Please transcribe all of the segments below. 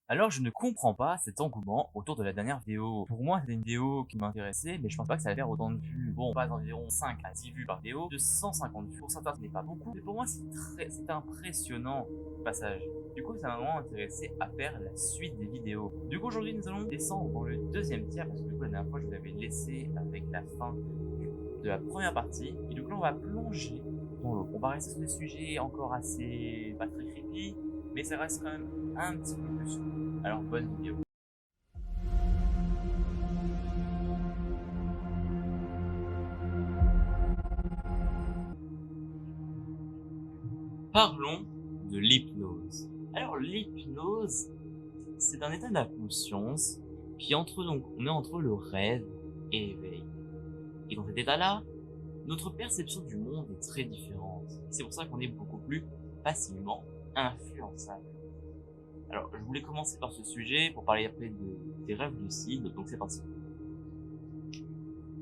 Alors je ne comprends pas cet engouement autour de la dernière vidéo. Pour moi, c'était une vidéo qui m'intéressait, mais je pense pas que ça allait faire autant de vues. Bon, pas environ 5 à 10 vues par vidéo, de 150 vues. Pour certains, ce n'est pas beaucoup, mais pour moi, c'est impressionnant au passage. Du coup, ça m'a vraiment intéressé à faire la suite des vidéos. Du coup, aujourd'hui, nous allons descendre dans le deuxième tiers, parce que du coup, la dernière fois, je vous avais laissé avec la fin de la première partie. Et du coup, là, on va plonger dans l'eau. On va rester sur des sujets encore assez, pas très creepy, mais ça reste quand même un petit peu plus. Alors, bonne vidéo. Parlons de l'hypnose. Alors, l'hypnose, c'est un état d'inconscience qui on est entre le rêve et l'éveil. Et dans cet état-là, notre perception du monde est très différente. C'est pour ça qu'on est beaucoup plus facilement influençable. Alors, je voulais commencer par ce sujet pour parler après des rêves lucides, donc c'est parti.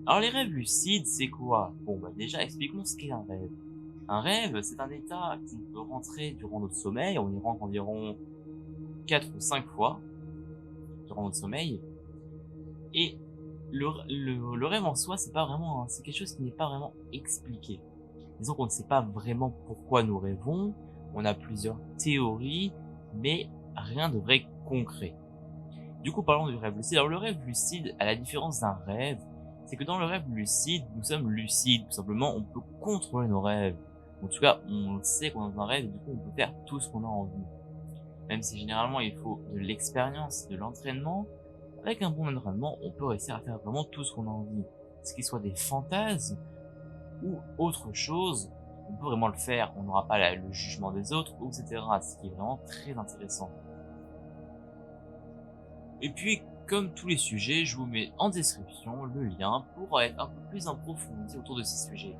Alors, les rêves lucides, c'est quoi? Bon, bah déjà, expliquons ce qu'est un rêve. Un rêve, c'est un état qu'on peut rentrer durant notre sommeil, on y rentre environ 4 ou 5 fois durant notre sommeil, et le rêve en soi, c'est pas vraiment, c'est quelque chose qui n'est pas vraiment expliqué. Disons qu'on ne sait pas vraiment pourquoi nous rêvons, on a plusieurs théories, mais rien de vrai concret. Du coup, parlons du rêve lucide. Alors, le rêve lucide, à la différence d'un rêve, c'est que dans le rêve lucide, nous sommes lucides. Tout simplement, on peut contrôler nos rêves. En tout cas, on sait qu'on est dans un rêve et du coup, on peut faire tout ce qu'on a envie. Même si généralement, il faut de l'expérience, de l'entraînement, avec un bon entraînement, on peut réussir à faire vraiment tout ce qu'on a envie. Ce qui soit des fantasmes ou autre chose, on peut vraiment le faire. On n'aura pas le jugement des autres, etc. Ce qui est vraiment très intéressant. Et puis, comme tous les sujets, je vous mets en description le lien pour être un peu plus approfondi autour de ces sujets.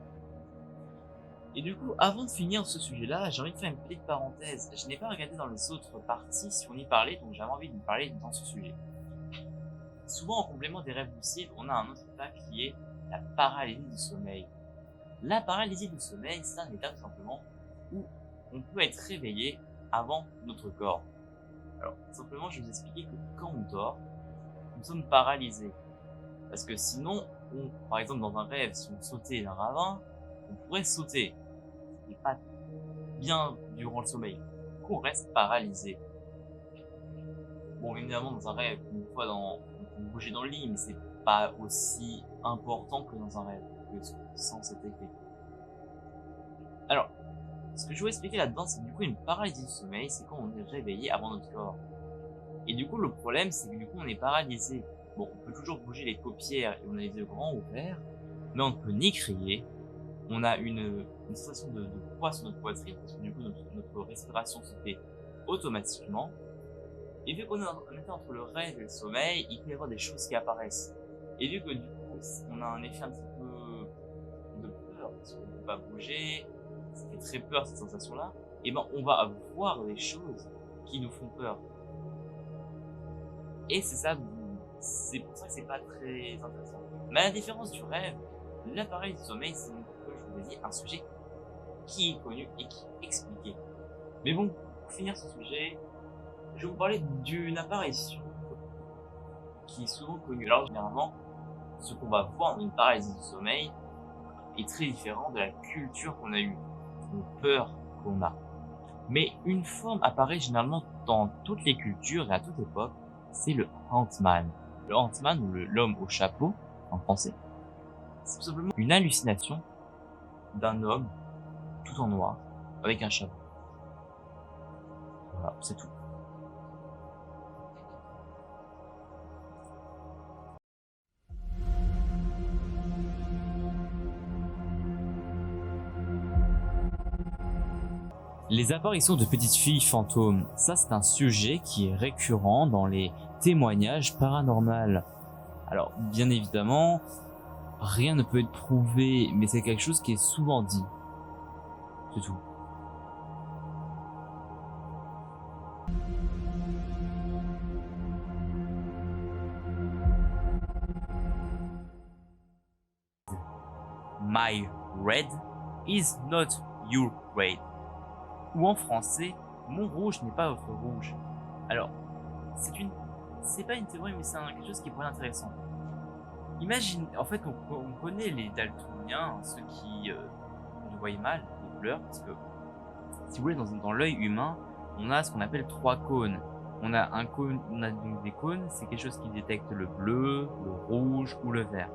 Et du coup, avant de finir ce sujet-là, j'ai envie de faire une petite parenthèse. Je n'ai pas regardé dans les autres parties si on y parlait, donc j'avais envie de parler dans ce sujet. Souvent, en complément des rêves lucides, on a un autre état qui est la paralysie du sommeil. La paralysie du sommeil, c'est un état tout simplement où on peut être réveillé avant notre corps. Alors, simplement, je vais vous expliquer que quand on dort, nous sommes paralysés. Parce que sinon, par exemple, dans un rêve, si on sautait d'un ravin, on pourrait sauter. Et pas bien durant le sommeil. Du coup, on reste paralysé. Bon, évidemment, dans un rêve, une fois on peut bouger dans le lit, mais c'est pas aussi important que dans un rêve, que sans cet effet. Alors, ce que je voulais expliquer là-dedans, c'est que du coup, une paralysie du sommeil, c'est quand on est réveillé avant notre corps. Et du coup, le problème, c'est que du coup, on est paralysé. Bon, on peut toujours bouger les paupières et on a les yeux grands ouverts, mais on ne peut ni crier, on a une sensation de poids sur notre poitrine, parce que du coup, notre respiration se fait automatiquement. Et vu qu'on est entre le rêve et le sommeil, il peut y avoir des choses qui apparaissent. Et vu que du coup, on a un effet un petit peu de peur, parce qu'on ne peut pas bouger, ça fait très peur cette sensation-là, et ben on va voir des choses qui nous font peur. Et c'est pour ça que c'est pas très intéressant. Mais à la différence du rêve, l'appareil du sommeil, c'est, comme je vous l'ai dit, un sujet qui est connu et qui est expliqué. Mais bon, pour finir ce sujet, je vais vous parler d'une apparition qui est souvent connue. Alors généralement, ce qu'on va voir dans une paralysie du sommeil est très différent de la culture qu'on a eue, de peur qu'on a. Mais une forme apparaît généralement dans toutes les cultures et à toute époque, c'est le Ant-Man. Le Ant-Man ou l'homme au chapeau, en français, c'est tout simplement une hallucination d'un homme tout en noir, avec un chapeau. Voilà, c'est tout. Les apparitions de petites filles fantômes, ça c'est un sujet qui est récurrent dans les témoignages paranormaux. Alors, bien évidemment, rien ne peut être prouvé, mais c'est quelque chose qui est souvent dit. C'est tout. My red is not your red. Ou en français, mon rouge n'est pas votre rouge. Alors, c'est pas une théorie, mais c'est quelque chose qui pourrait être intéressant. Imagine, en fait, on connaît les daltoniens, ceux qui ne voient mal les couleurs, parce que, si vous voulez, dans l'œil humain, on a ce qu'on appelle 3 cônes. On a donc des cônes, c'est quelque chose qui détecte le bleu, le rouge ou le vert.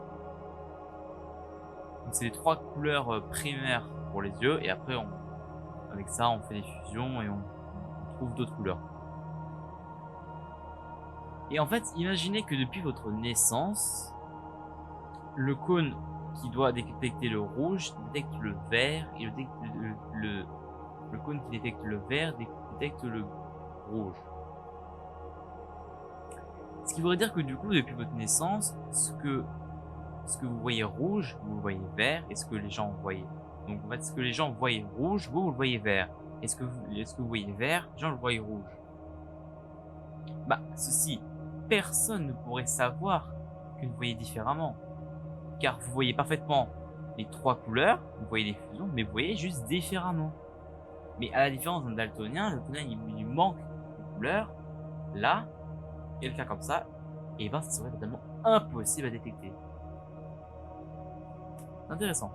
Donc c'est les 3 couleurs primaires pour les yeux, et après, avec ça, on fait des fusions et on trouve d'autres couleurs. Et en fait, imaginez que depuis votre naissance, le cône qui doit détecter le rouge détecte le vert, et le cône qui détecte le vert détecte le rouge. Ce qui voudrait dire que du coup, depuis votre naissance, ce que vous voyez rouge, vous le voyez vert, et ce que les gens voyaient. Donc en fait, ce que les gens voyaient rouge, vous le voyez vert. Et ce que vous voyez vert, les gens le voyaient rouge. Bah, ceci, personne ne pourrait savoir que vous voyez différemment. Car vous voyez parfaitement les 3 couleurs, vous voyez les fusions, mais vous voyez juste différemment. Mais à la différence d'un daltonien, le daltonien il manque de couleurs. Là, et le faire comme ça, et ben ça serait totalement impossible à détecter. Intéressant.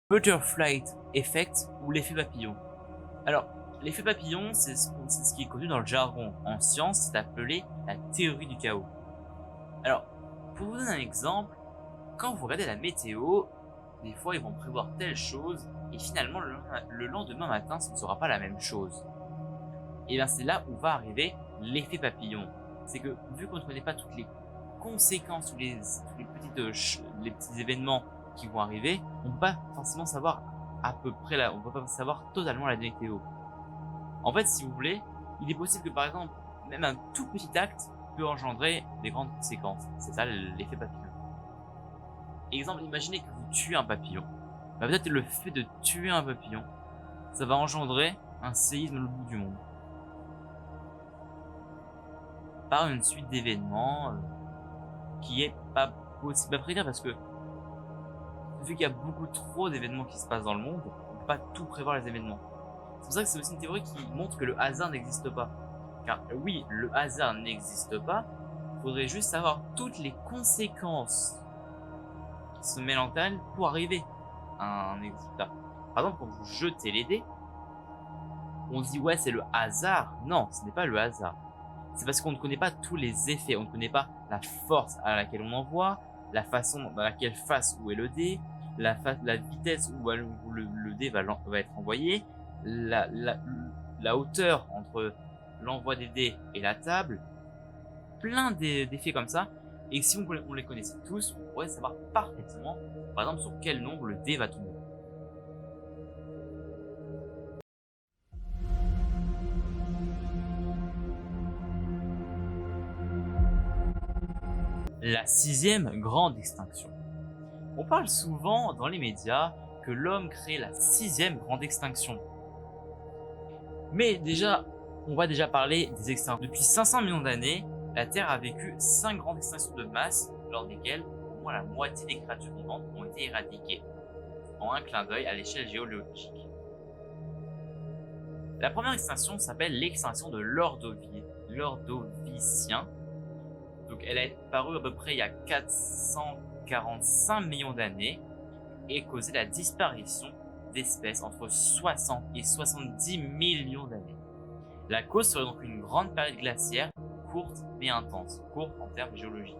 Butterfly Effect ou l'effet papillon. Alors, l'effet papillon, c'est ce qui est connu dans le jargon. En science, c'est appelé la théorie du chaos. Alors, pour vous donner un exemple, quand vous regardez la météo, des fois ils vont prévoir telle chose, et finalement le lendemain matin, ce ne sera pas la même chose. Et bien c'est là où va arriver l'effet papillon. C'est que vu qu'on ne connaît pas toutes les conséquences ou les petits événements qui vont arriver, on ne peut pas forcément savoir à peu près là, on peut pas savoir totalement la météo. En fait, si vous voulez, il est possible que par exemple, même un tout petit acte peut engendrer des grandes conséquences. C'est ça l'effet papillon. Exemple, imaginez que vous tuez un papillon. Bah, peut-être le fait de tuer un papillon, ça va engendrer un séisme au bout du monde. Par une suite d'événements qui est pas possible à prédire parce que vu qu'il y a beaucoup trop d'événements qui se passent dans le monde, on peut pas tout prévoir les événements. C'est pour ça que c'est aussi une théorie qui montre que le hasard n'existe pas. Car oui, le hasard n'existe pas, il faudrait juste savoir toutes les conséquences qui se mêlent entre elles pour arriver à un résultat. Par exemple, quand vous jetez les dés, on se dit ouais c'est le hasard. Non, ce n'est pas le hasard. C'est parce qu'on ne connaît pas tous les effets, on ne connaît pas la force à laquelle on envoie, la façon dans laquelle face où est le dé, la vitesse où le dé va être envoyé, la hauteur entre l'envoi des dés et la table, plein d'effets comme ça. Et si on les connaissait tous, on pourrait savoir parfaitement, par exemple, sur quel nombre le dé va tomber. La 6e grande extinction. On parle souvent dans les médias que l'homme crée la 6e grande extinction. Mais déjà, on va déjà parler des extinctions. Depuis 500 millions d'années, la Terre a vécu 5 grandes extinctions de masse, lors desquelles au moins la moitié des créatures vivantes ont été éradiquées, en un clin d'œil à l'échelle géologique. La première extinction s'appelle l'extinction de l'Ordovicien. Donc elle a paru à peu près il y a 445 millions d'années et causé la disparition d'espèces entre 60 et 70 millions d'années. La cause serait donc une grande période glaciaire courte mais intense, courte en termes géologiques.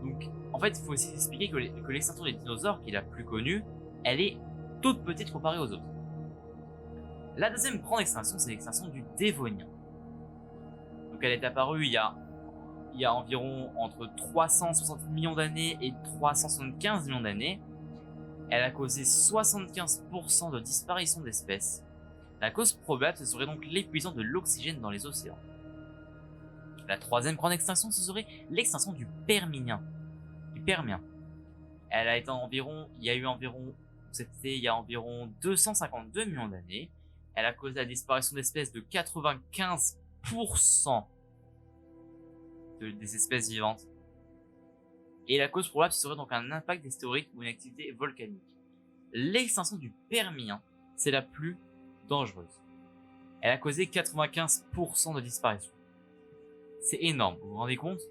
Donc en fait il faut aussi expliquer que l'extinction des dinosaures, qui est la plus connue, elle est toute petite comparée aux autres. La deuxième grande extinction, c'est l'extinction du Dévonien. Donc elle est apparue il y a environ entre 360 millions d'années et 375 millions d'années. Elle a causé 75% de disparition d'espèces. La cause probable, ce serait donc l'épuisement de l'oxygène dans les océans. La troisième grande extinction, ce serait l'extinction du Permien. Elle a été il y a environ 252 millions d'années. Elle a causé la disparition d'espèces de 95% des espèces vivantes. Et la cause probable serait donc un impact historique ou une activité volcanique. L'extinction du Permien, c'est la plus dangereuse. Elle a causé 95% de disparition. C'est énorme, vous vous rendez compte?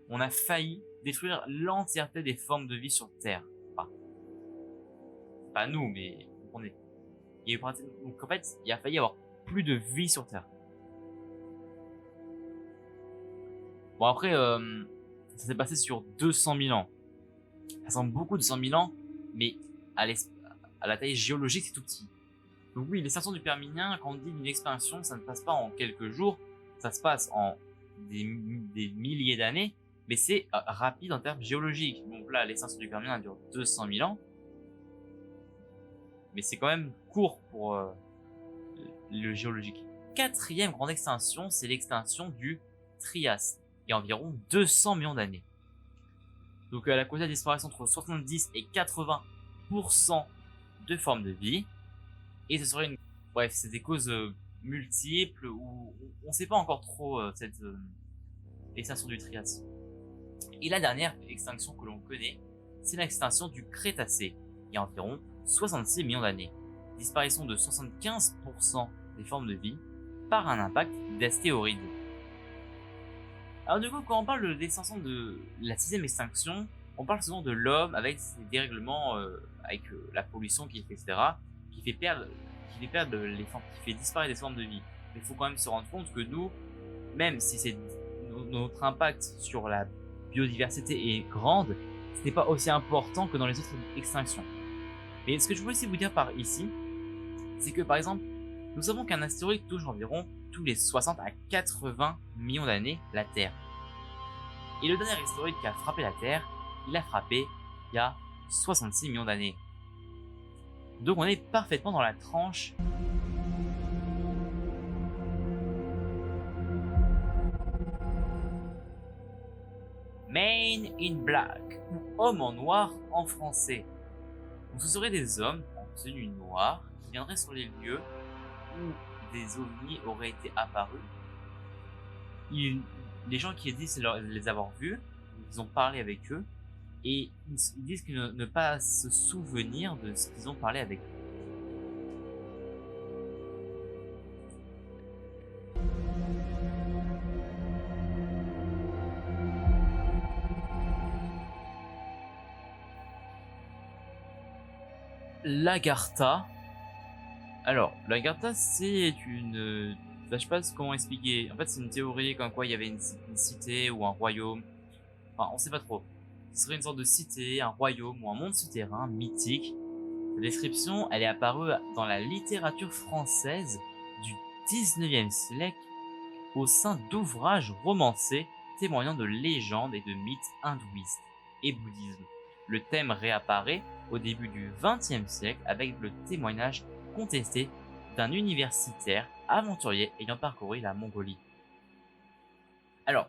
On a failli détruire l'entièreté des formes de vie sur Terre. Enfin, pas nous, mais on est. Donc en fait, il a failli y avoir plus de vie sur Terre. Bon après, ça s'est passé sur 200 000 ans. Ça semble beaucoup 200 000 ans, mais à la taille géologique, c'est tout petit. Donc oui, l'extinction du Permien, quand on dit d'une expansion, ça ne passe pas en quelques jours, ça se passe en des milliers d'années, mais c'est rapide en termes géologiques. Donc là, l'extinction du Permien dure 200 000 ans, mais c'est quand même court pour le géologique. Quatrième grande extinction, c'est l'extinction du Trias, il y a environ 200 millions d'années. Donc elle a causé la disparition entre 70 et 80% de formes de vie, et ce serait une... Bref, c'est des causes multiples où on ne sait pas encore trop cette extinction du Trias. Et la dernière extinction que l'on connaît, c'est l'extinction du Crétacé, il y a environ 66 millions d'années. Disparition de 75% des formes de vie par un impact d'astéroïdes. Alors du coup, quand on parle de l'extinction de la 6e extinction, on parle souvent de l'homme avec ses dérèglements, avec la pollution qu'il fait, etc., qui fait disparaître des formes de vie. Mais il faut quand même se rendre compte que nous, même si notre impact sur la biodiversité est grande, ce n'est pas aussi important que dans les autres extinctions. Mais ce que je voulais aussi vous dire par ici, c'est que par exemple, nous savons qu'un astéroïde touche environ tous les 60 à 80 millions d'années la Terre. Et le dernier astéroïde qui a frappé la Terre, il a frappé il y a 66 millions d'années. Donc on est parfaitement dans la tranche Men in Black, ou Homme en Noir en français. Donc ce seraient des hommes en tenue noire qui viendraient sur les lieux où des ovnis auraient été apparus. Les gens qui disent les avoir vus, ils ont parlé avec eux, et ils disent qu'ils ne pas se souvenir de ce qu'ils ont parlé avec eux. L'Agartha. Alors, l'Agartha, c'est une... je sais pas comment expliquer. En fait, c'est une théorie comme quoi il y avait une cité ou un royaume. Enfin, on sait pas trop. Ce serait une sorte de cité, un royaume ou un monde souterrain mythique. La description, elle est apparue dans la littérature française du 19e siècle au sein d'ouvrages romancés témoignant de légendes et de mythes hindouistes et bouddhisme. Le thème réapparaît au début du XXe siècle avec le témoignage contesté d'un universitaire aventurier ayant parcouru la Mongolie. Alors,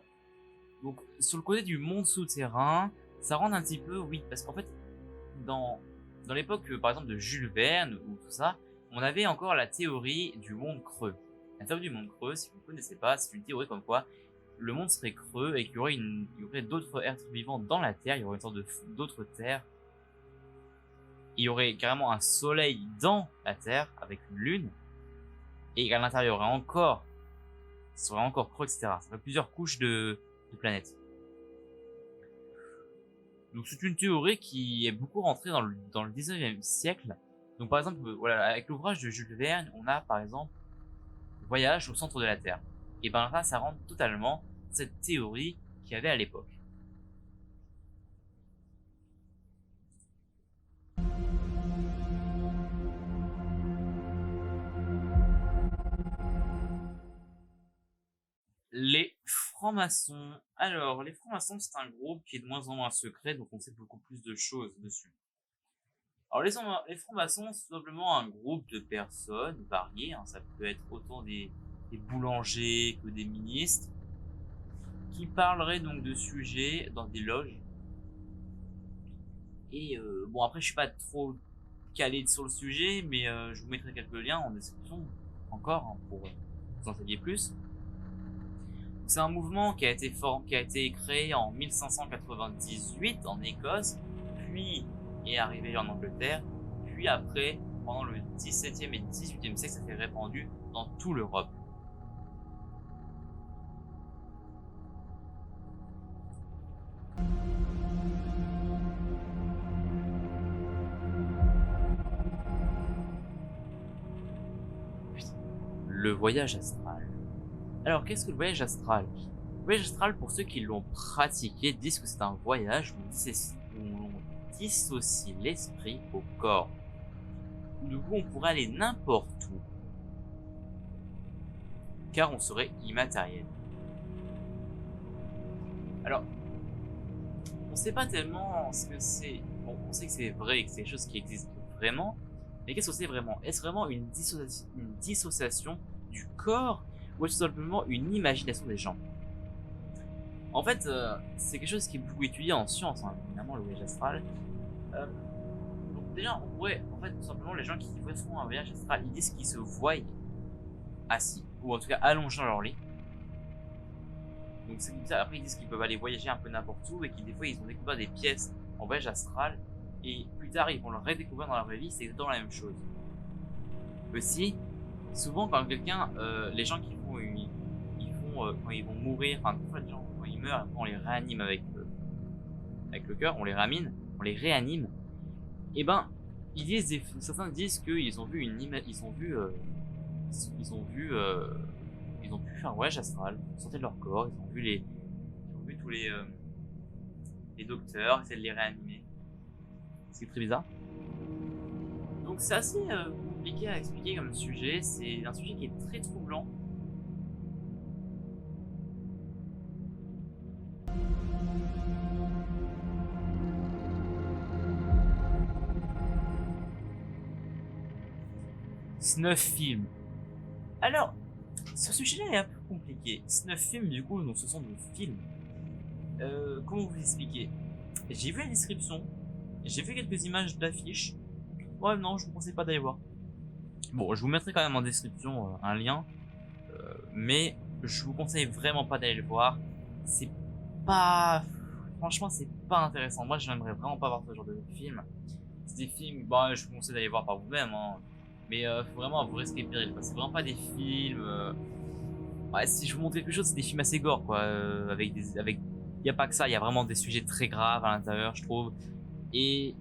donc sur le côté du monde souterrain, ça rend un petit peu, oui, parce qu'en fait, dans l'époque, par exemple, de Jules Verne ou tout ça, on avait encore la théorie du monde creux. La théorie du monde creux, si vous ne connaissez pas, c'est une théorie comme quoi le monde serait creux et qu'il y aurait d'autres êtres vivants dans la Terre, il y aurait une sorte d'autres terres. Il y aurait carrément un soleil dans la Terre avec une lune, et à l'intérieur, ce serait encore creux, etc. Ça ferait plusieurs couches de planètes. Donc c'est une théorie qui est beaucoup rentrée dans le 19e siècle. Donc par exemple, voilà, avec l'ouvrage de Jules Verne, on a par exemple Voyage au centre de la Terre. Et ben là, ça rentre totalement cette théorie qu'il y avait à l'époque. Les francs-maçons. Alors, les francs-maçons, c'est un groupe qui est de moins en moins secret, donc on sait beaucoup plus de choses dessus. Alors, les francs-maçons, c'est simplement un groupe de personnes variées, hein, ça peut être autant des boulangers que des ministres, qui parleraient donc de sujets dans des loges. Et bon, après, je suis pas trop calé sur le sujet, mais je vous mettrai quelques liens en description, encore, hein, pour vous en saviez plus. C'est un mouvement qui a été créé en 1598 en Écosse, puis est arrivé en Angleterre, puis après, pendant le XVIIe et XVIIIe siècle, ça s'est répandu dans toute l'Europe. Le voyage astral. Alors, qu'est-ce que le voyage astral? Le voyage astral, pour ceux qui l'ont pratiqué, disent que c'est un voyage où l'on dissocie l'esprit au corps. Du coup, on pourrait aller n'importe où, car on serait immatériel. Alors, on sait pas tellement ce que c'est. Bon, on sait que c'est vrai et que c'est quelque chose qui existe vraiment, mais qu'est-ce que c'est vraiment? Est-ce vraiment une dissociation du corps, ou est-ce tout simplement une imagination des gens? En fait, c'est quelque chose qui est beaucoup étudié en science, hein, évidemment, le voyage astral. Donc déjà, on pourrait, en fait, tout simplement, les gens qui font un voyage astral, ils disent qu'ils se voient assis, ou en tout cas allongés dans leur lit. Donc c'est comme ça. Après, ils disent qu'ils peuvent aller voyager un peu n'importe où, et qu'ils des fois, ils ont découvert des pièces en voyage astral, et plus tard, ils vont le redécouvrir dans la vraie vie, c'est exactement la même chose. Aussi, souvent, quand quelqu'un, les gens qui font quand ils vont mourir, enfin, des fois, les gens, quand ils meurent, on les réanime avec le cœur, on les réanime, et ben, certains disent qu'ils ont vu ils ont pu faire un voyage astral, sortir de leur corps, ils ont vu tous les docteurs essayer de les réanimer. C'est très bizarre. Donc c'est assez compliqué à expliquer comme sujet, c'est un sujet qui est très troublant. Snuff film. Alors, ce sujet-là est un peu compliqué. Snuff film, du coup, donc ce sont des films. Comment vous expliquer? J'ai vu la description, j'ai vu quelques images d'affiches. Ouais, non, je vous conseille pas d'aller voir. Bon, je vous mettrai quand même en description un lien, mais je vous conseille vraiment pas d'aller le voir. C'est pas, franchement, c'est pas intéressant. Moi, j'aimerais vraiment pas voir ce genre de film. C'est des films, bah, je vous conseille d'aller voir par vous-même, hein. Mais faut vraiment vous risquez le péril, quoi. C'est vraiment pas des films. Ouais, si je vous montre quelque chose, c'est des films assez gore, quoi. Y a pas que ça, y a vraiment des sujets très graves à l'intérieur, je trouve. Et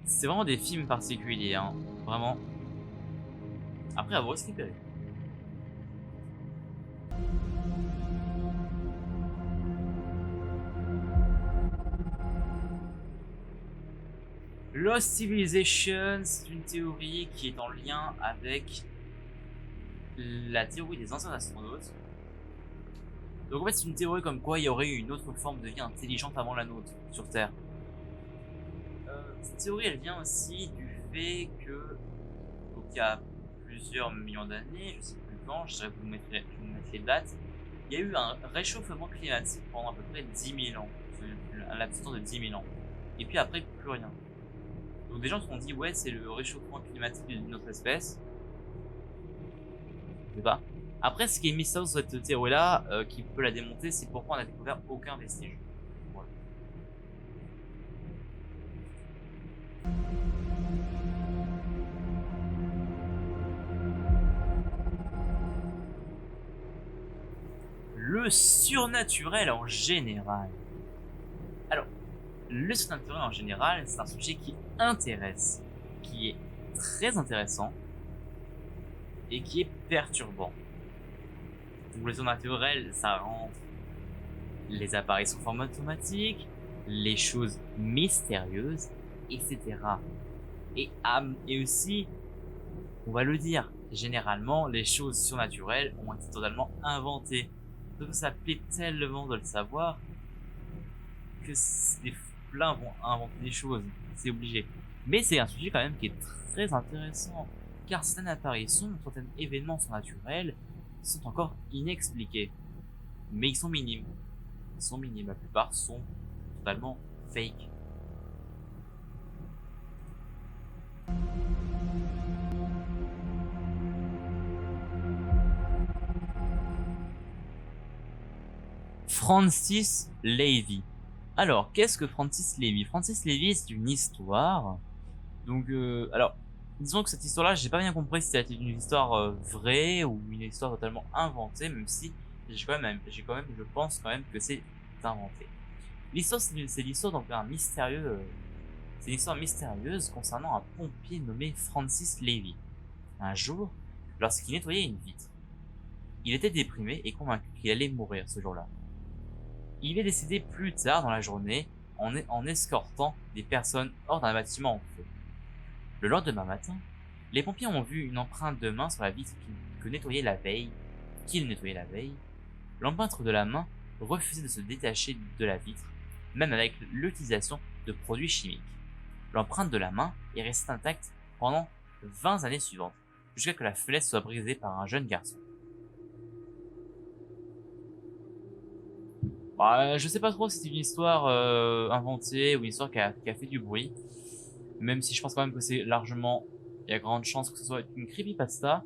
c'est vraiment des films particuliers, hein. Vraiment. Après, à vous risquer le péril. Lost Civilization, c'est une théorie qui est en lien avec la théorie des anciens astronautes. Donc en fait, c'est une théorie comme quoi il y aurait eu une autre forme de vie intelligente avant la nôtre sur Terre. Cette théorie, elle vient aussi du fait que, donc il y a plusieurs millions d'années, je sais plus quand, je vais vous mettre les dates, il y a eu un réchauffement climatique pendant à peu près 10 000 ans, un laps de temps de 10 000 ans. Et puis après, plus rien. Donc des gens se sont dit, ouais, c'est le réchauffement climatique de notre espèce. Je sais pas. Après, ce qui est mystérieux sur cette théorie-là, qui peut la démonter, c'est pourquoi on n'a découvert aucun vestige. Voilà. Le surnaturel en général. Alors, le surnaturel en général, c'est un sujet qui intéresse, qui est très intéressant et qui est perturbant. Donc, le surnaturel, ça rentre les appareils sous forme automatique, les choses mystérieuses, etc. Et aussi, on va le dire, généralement, les choses surnaturelles ont été totalement inventées. Donc ça plaît tellement de le savoir que plein vont inventer des choses, c'est obligé. Mais c'est un sujet quand même qui est très intéressant, car certaines apparitions, certains événements surnaturels sont encore inexpliqués. Mais ils sont minimes. La plupart sont totalement fake. Francis Levy. Alors, qu'est-ce que Francis Levy? Francis Levy, c'est une histoire. Donc, alors, disons que cette histoire-là, j'ai pas bien compris si c'était une histoire vraie ou une histoire totalement inventée, même si je pense quand même que c'est inventé. L'histoire, c'est l'histoire d'un mystérieux, c'est une histoire mystérieuse concernant un pompier nommé Francis Levy. Un jour, lorsqu'il nettoyait une vitre, il était déprimé et convaincu qu'il allait mourir ce jour-là. Il est décédé plus tard dans la journée en escortant des personnes hors d'un bâtiment en feu. Le lendemain matin, les pompiers ont vu une empreinte de main sur la vitre qu'il nettoyait la veille. L'empreinte de la main refusait de se détacher de la vitre, même avec l'utilisation de produits chimiques. L'empreinte de la main est restée intacte pendant 20 années suivantes, jusqu'à ce que la fenêtre soit brisée par un jeune garçon. Bah, je sais pas trop si c'est une histoire inventée ou une histoire qui a fait du bruit, même si je pense quand même que c'est largement, il y a grande chance que ce soit une creepypasta.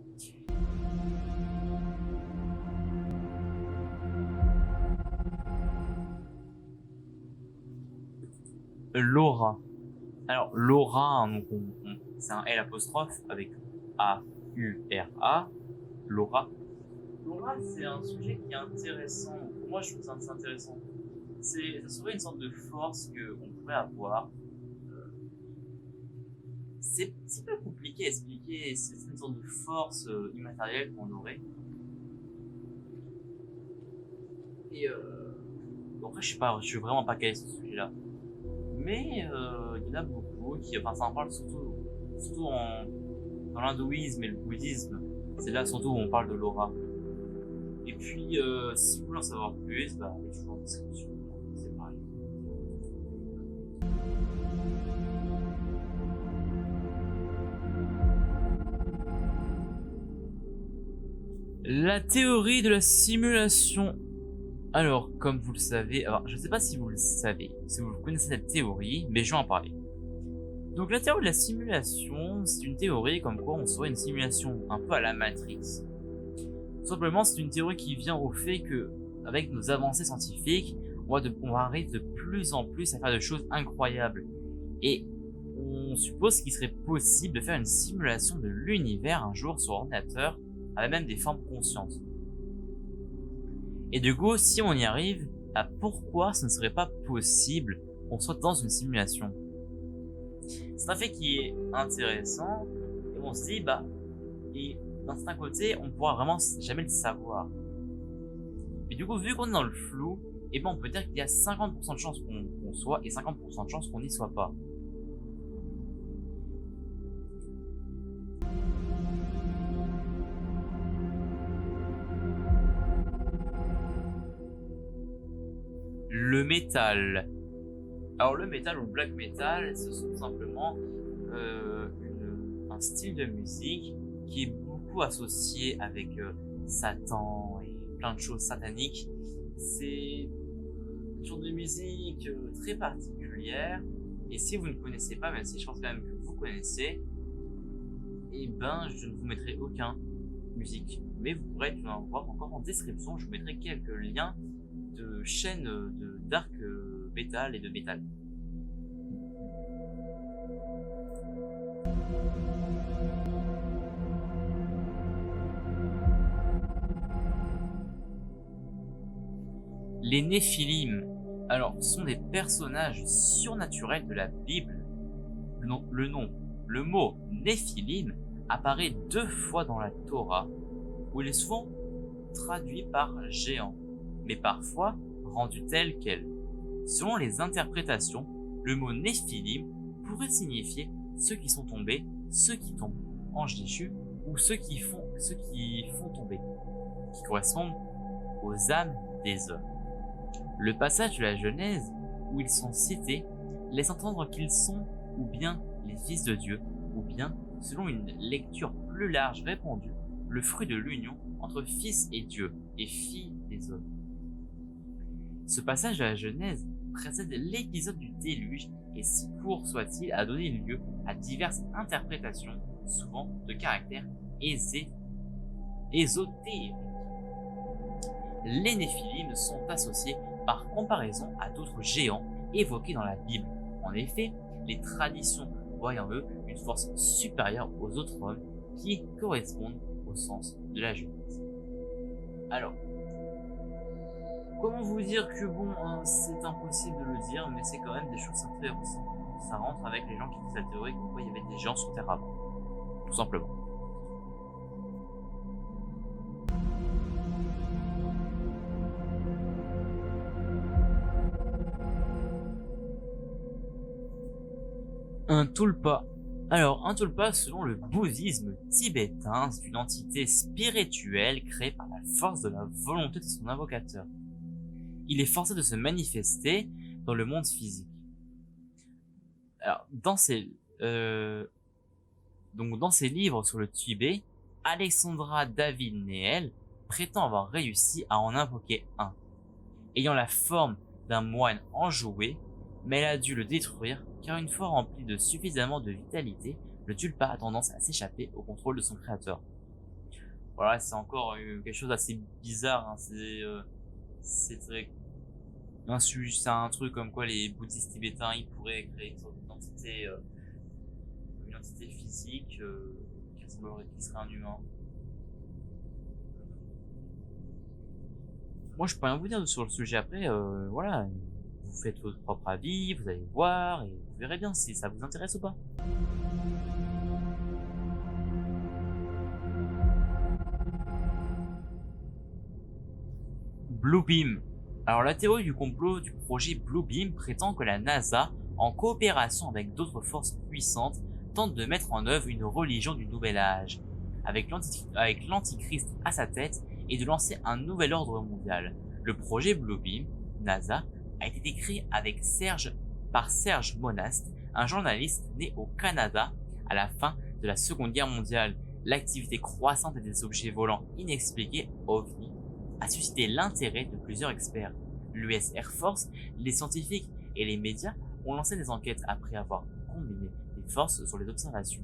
Laura. Alors Laura, donc c'est un L apostrophe avec A-U-R-A. Laura. Laura, c'est un sujet qui est intéressant. Pour moi, je trouve ça intéressant. Ça serait une sorte de force qu'on pourrait avoir. C'est un petit peu compliqué à expliquer. C'est une sorte de force immatérielle qu'on aurait. Et après, je suis vraiment pas calé sur ce sujet-là. Mais il y en a beaucoup enfin, ça en parle surtout dans l'hindouisme et le bouddhisme. C'est là surtout où on parle de l'aura. Et puis, si vous voulez en savoir plus, bah, il y a toujours en description. C'est pareil. La théorie de la simulation. Alors, comme vous le savez, alors je sais pas si vous le savez, si vous connaissez cette théorie, mais je vais en parler. Donc la théorie de la simulation, c'est une théorie comme quoi on serait une simulation un peu à la Matrix. Tout simplement, c'est une théorie qui vient au fait que, avec nos avancées scientifiques, on arrive de plus en plus à faire de choses incroyables. Et on suppose qu'il serait possible de faire une simulation de l'univers un jour sur ordinateur, avec même des formes conscientes. Et du coup, si on y arrive, bah pourquoi ce ne serait pas possible qu'on soit dans une simulation? C'est un fait qui est intéressant, et on se dit, bah, et d'un certain côté, on pourra vraiment jamais le savoir. Mais du coup, vu qu'on est dans le flou, et ben on peut dire qu'il y a 50% de chances qu'on soit, et 50% de chances qu'on n'y soit pas. Le métal. Alors le métal ou le black metal, ce sont tout simplement un style de musique qui est beaucoup associé avec Satan et plein de choses sataniques. C'est une genre de musique très particulière, et si vous ne connaissez pas, même si je pense quand même que vous connaissez, et ben je ne vous mettrai aucun musique, mais vous pourrez en voir encore en description. Je vous mettrai quelques liens de chaînes de dark metal et de metal. Les Néphilim, alors, sont des personnages surnaturels de la Bible. Le mot Néphilim apparaît 2 fois dans la Torah, où il est souvent traduit par géant, mais parfois rendu tel quel. Selon les interprétations, le mot Néphilim pourrait signifier ceux qui sont tombés, ceux qui tombent, anges déchus, ou ceux qui font tomber, qui correspondent aux âmes des hommes. Le passage de la Genèse, où ils sont cités, laisse entendre qu'ils sont ou bien les fils de Dieu, ou bien, selon une lecture plus large répandue, le fruit de l'union entre fils et Dieu, et filles des hommes. Ce passage de la Genèse précède l'épisode du déluge, et si court soit-il, a donné lieu à diverses interprétations, souvent de caractère ésotérique. Les Néphilim sont associés par comparaison à d'autres géants évoqués dans la Bible. En effet, les traditions voient en eux une force supérieure aux autres hommes qui correspondent au sens de la justice. Alors, comment vous dire que bon, c'est impossible de le dire, mais c'est quand même des choses intéressantes. Ça rentre avec les gens qui disent la théorie comme quoi il y avait des gens sur Terre avant, tout simplement. Un tulpa. Alors, un tulpa, selon le bouddhisme tibétain, c'est une entité spirituelle créée par la force de la volonté de son invocateur. Il est forcé de se manifester dans le monde physique. Alors, dans ses livres sur le Tibet, Alexandra David Néel prétend avoir réussi à en invoquer un, ayant la forme d'un moine enjoué, mais elle a dû le détruire car une fois rempli de suffisamment de vitalité, le tulpa a tendance à s'échapper au contrôle de son créateur. Voilà, c'est encore quelque chose d'assez bizarre, hein. C'est très c'est un truc comme quoi les bouddhistes tibétains ils pourraient créer une sorte d'identité, une identité physique qui serait un humain. Moi je peux rien vous dire sur le sujet après, voilà, vous faites votre propre avis, vous allez voir et vous verrez bien si ça vous intéresse ou pas. Bluebeam. Alors la théorie du complot du projet Bluebeam prétend que la NASA, en coopération avec d'autres forces puissantes, tente de mettre en œuvre une religion du nouvel âge, avec l'antichrist à sa tête, et de lancer un nouvel ordre mondial. Le projet Bluebeam, NASA, a été décrit par Serge Monast, un journaliste né au Canada à la fin de la Seconde Guerre mondiale. L'activité croissante des objets volants inexpliqués, OVNI, a suscité l'intérêt de plusieurs experts. L'US Air Force, les scientifiques et les médias ont lancé des enquêtes après avoir combiné les forces sur les observations.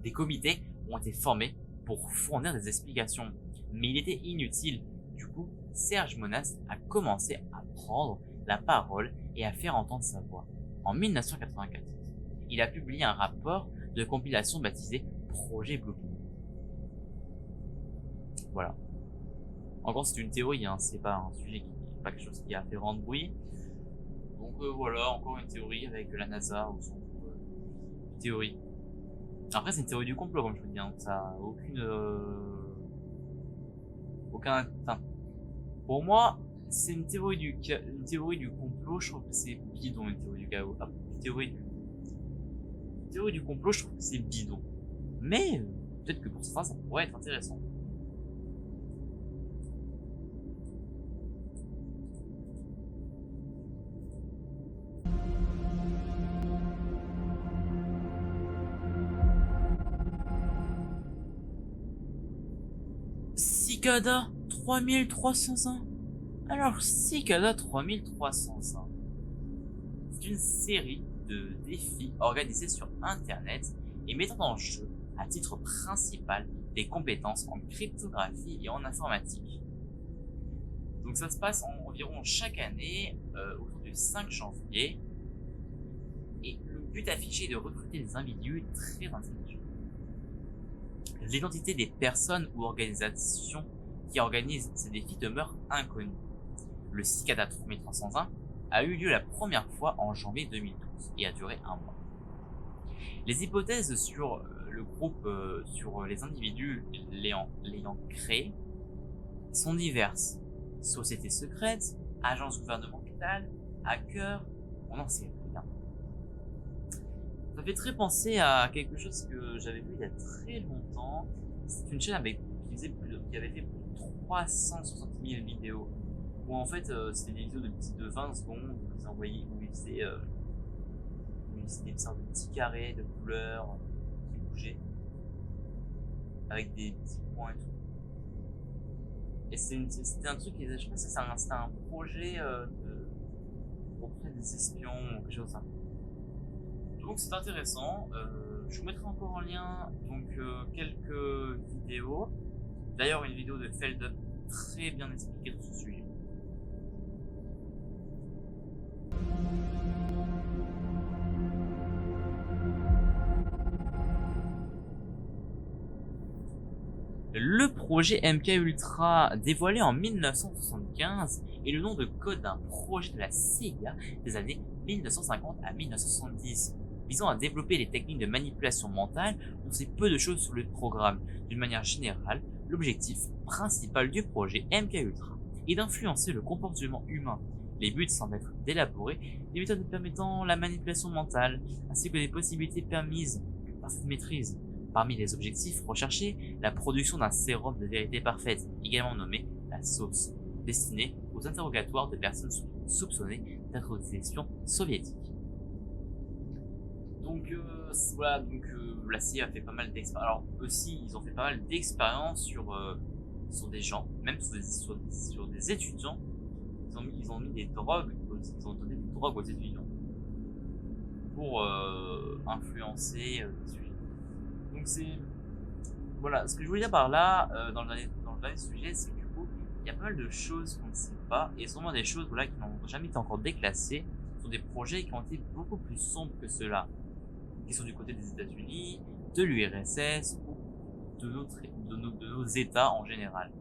Des comités ont été formés pour fournir des explications, mais il était inutile. Du coup, Serge Monast a commencé à prendre la parole et à faire entendre sa voix. En 1994, il a publié un rapport de compilation baptisé Projet Bluebeam. Voilà. Encore c'est une théorie, hein, c'est pas un sujet pas quelque chose qui a fait grand bruit. Donc voilà, encore une théorie avec la NASA au centre. Une théorie. Après c'est une théorie du complot comme je vous dis, hein, ça a enfin, pour moi c'est une théorie du complot. Je trouve que c'est bidon une théorie du chaos. Une théorie du complot, je trouve que c'est bidon. Mais peut-être que pour ça pourrait être intéressant. Cicada 3301. Alors Cicada 3301, c'est une série de défis organisés sur internet et mettant en jeu à titre principal des compétences en cryptographie et en informatique. Donc ça se passe environ chaque année autour du 5 janvier et le but affiché est de recruter des individus très intelligents. L'identité des personnes ou organisations qui organisent ces défis demeure inconnue. Le Cicada 3301 a eu lieu la première fois en janvier 2012 et a duré un mois. Les hypothèses sur le groupe, sur les individus l'ayant créé, sont diverses. Sociétés secrètes, agences gouvernementales, hackers, on n'en sait rien. Ça fait très penser à quelque chose que j'avais vu il y a très longtemps. C'est une chaîne qui avait fait plus de 360 000 vidéos. Où en fait c'était des vidéos de 20 secondes où ils envoyaient, où ils faisaient une sorte de petits carrés de couleurs qui bougeaient avec des petits points et tout. Et c'était un truc, je pense que c'était un projet auprès des espions ou quelque chose comme ça. Donc c'est intéressant. Je vous mettrai encore en lien donc quelques vidéos. D'ailleurs une vidéo de Feldup très bien expliquée sur ce sujet. Le projet MK Ultra, dévoilé en 1975, est le nom de code d'un projet de la CIA des années 1950 à 1970, visant à développer les techniques de manipulation mentale. On sait peu de choses sur le programme. D'une manière générale, l'objectif principal du projet MK Ultra est d'influencer le comportement humain. Les buts semblent être d'élaborer des méthodes permettant la manipulation mentale, ainsi que les possibilités permises par cette maîtrise. Parmi les objectifs recherchés, la production d'un sérum de vérité parfaite, également nommé la sauce, destiné aux interrogatoires de personnes soupçonnées d'être des espions soviétiques. Donc voilà, la CIA a fait pas mal d'expériences. Alors aussi, ils ont fait pas mal d'expériences sur des gens, même sur des étudiants. Ils ont mis des drogues, ils ont donné des drogues aux étudiants pour influencer les sujets. Donc c'est voilà, ce que je voulais dire par là dans le dernier sujet, c'est que du coup, il y a pas mal de choses qu'on ne sait pas et sûrement des choses voilà qui n'ont jamais été encore déclassées sur des projets qui ont été beaucoup plus sombres que ceux-là, qui sont du côté des États-Unis, de l'URSS ou de nos États en général.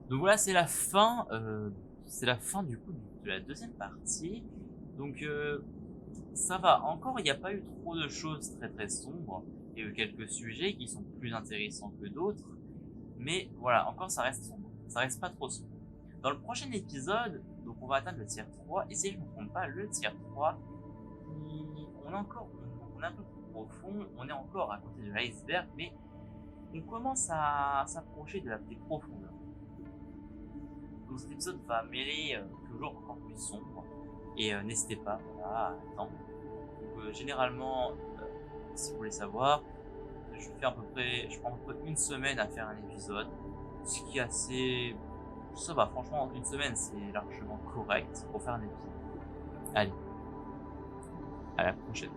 Donc voilà, c'est la fin du coup de la deuxième partie. Donc ça va. Encore, il n'y a pas eu trop de choses très très sombres. Il y a eu quelques sujets qui sont plus intéressants que d'autres. Mais voilà, encore ça reste sombre. Ça reste pas trop sombre. Dans le prochain épisode, donc on va atteindre le tier 3. Et si je ne me trompe pas, le tier 3, on est un peu plus profond. On est encore à côté de l'iceberg, mais on commence à s'approcher des profondeurs. Donc cet épisode va mêler toujours encore plus sombre. Et n'hésitez pas voilà, à attendre. Donc, généralement, si vous voulez savoir, je prends à peu près une semaine à faire un épisode, ce qui est assez, ça va, franchement, une semaine c'est largement correct pour faire un épisode. Allez, à la prochaine.